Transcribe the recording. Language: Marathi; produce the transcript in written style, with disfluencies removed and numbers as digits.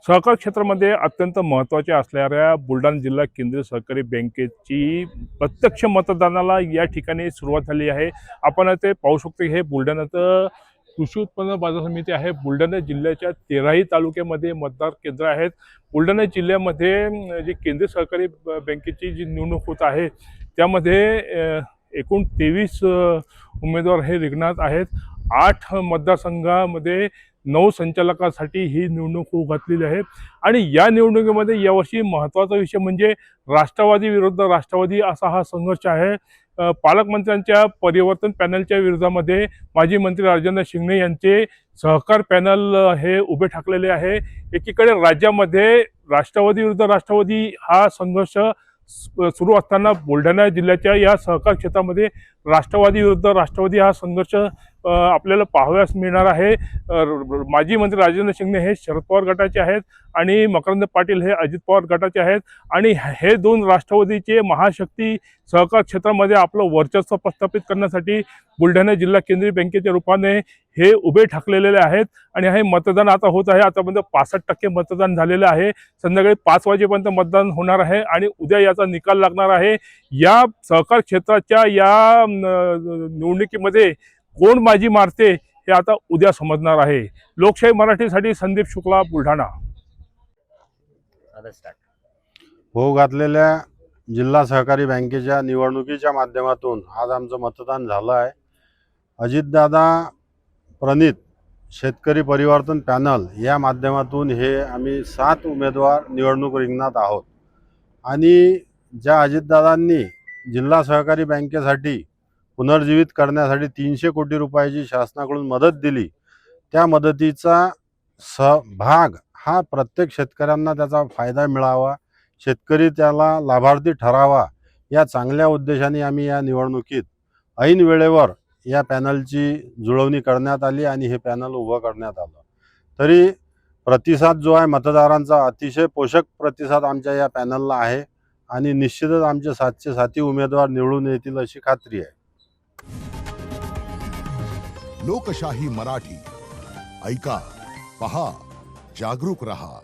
सहकार क्षेत्रामध्ये अत्यंत महत्त्वाच्या असणाऱ्या बुलढाणा जिल्हा केंद्रीय सहकारी बँकेची प्रत्यक्ष मतदानाला या ठिकाणी सुरुवात झाली आहे। आपण ते पाहू शकतो हे बुलढाण्याचं कृषी उत्पन्न बाजार समिती आहे। बुलढाणा जिल्ह्याच्या 13ही तालुक्यामध्ये मतदार केंद्र आहेत। बुलढाणा जिल्ह्यामध्ये जी केंद्रीय सहकारी बँकेची जी निवडणूक होत आहे त्यामध्ये एकूण 23 उमेदवार हे रिंगणात आहेत। 8 मतदारसंघामध्ये 9 संचालकांसाठी ही निवडणूक होऊ घातलेली आहे आणि या निवडणुकीमध्ये यावर्षी महत्त्वाचा विषय म्हणजे राष्ट्रवादी विरुद्ध राष्ट्रवादी असा हा संघर्ष आहे। पालकमंत्र्यांच्या परिवर्तन पॅनलच्या विरोधामध्ये माजी मंत्री राजेंद्र शिंगणे यांचे सहकार पॅनल हे उभे ठाकलेले आहे। एकीकडे राज्यामध्ये राष्ट्रवादी विरुद्ध राष्ट्रवादी हा संघर्ष सुरू असताना बुलढाणा जिल्ह्याच्या या सहकार क्षेत्रामध्ये राष्ट्रवादी विरुद्ध राष्ट्रवादी हा संघर्ष आपल्याला पाहावयास मिळणार आहे। माजी मंत्री राजेंद्र शिंगणे हे शरद पवार गटाचे आहेत आणि मकरंद पाटील हे अजित पवार गटाचे आहेत आणि हे दोन राष्ट्रवादीचे महाशक्ती सहकार क्षेत्रामध्ये आपलं वर्चस्व प्रस्थापित करण्यासाठी बुलढाणा जिल्हा केंद्रीय बँकेच्या रूपाने हे उभे ठाकलेले आहेत आणि हे मतदान आता होत आहे। आतापर्यंत 65% मतदान झालेलं आहे। संध्याकाळी 5 वाजेपर्यंत मतदान होणार आहे आणि उद्या याचा निकाल लागणार आहे। या सहकार क्षेत्राच्या या निवडणुकीमध्ये कोण बाजी मारते हे आता उद्या समजणार आहे। लोकशाही मराठीसाठी संदीप शुक्ला, बुलढाणा। होऊ घातलेल्या जिल्हा सहकारी बँकेच्या निवडणुकीच्या माध्यमातून आज आमचं मतदान झालं आहे। अजितदादा प्रणित शेतकरी परिवर्तन पॅनल या माध्यमातून हे आम्ही 7 उमेदवार निवडणूक रिंगणात आहोत आणि ज्या अजितदादांनी जिल्हा सहकारी बँकेसाठी पुनर्जीवित करण्यासाठी 300 कोटी रुपयाची शासनाकडून मदत दिली, त्या मदतीचा सहभाग हा प्रत्येक शेतकऱ्यांना त्याचा फायदा मिळावा, शेतकरी त्याला लाभार्थी ठरावा या चांगल्या उद्देशाने आम्ही या निवडणुकीत ऐन वेळेवर या पॅनलची जुळवणी करण्यात आली आणि हे पॅनल उभं करण्यात आलं। तरी प्रतिसाद जो आहे मतदारांचा अतिशय पोषक प्रतिसाद आमच्या या पॅनलला आहे आणि निश्चितच आमचे 7चे 7 उमेदवार निवडून येतील अशी खात्री आहे। लोकशाही मराठी ऐका, पहा, जागरूक रहा।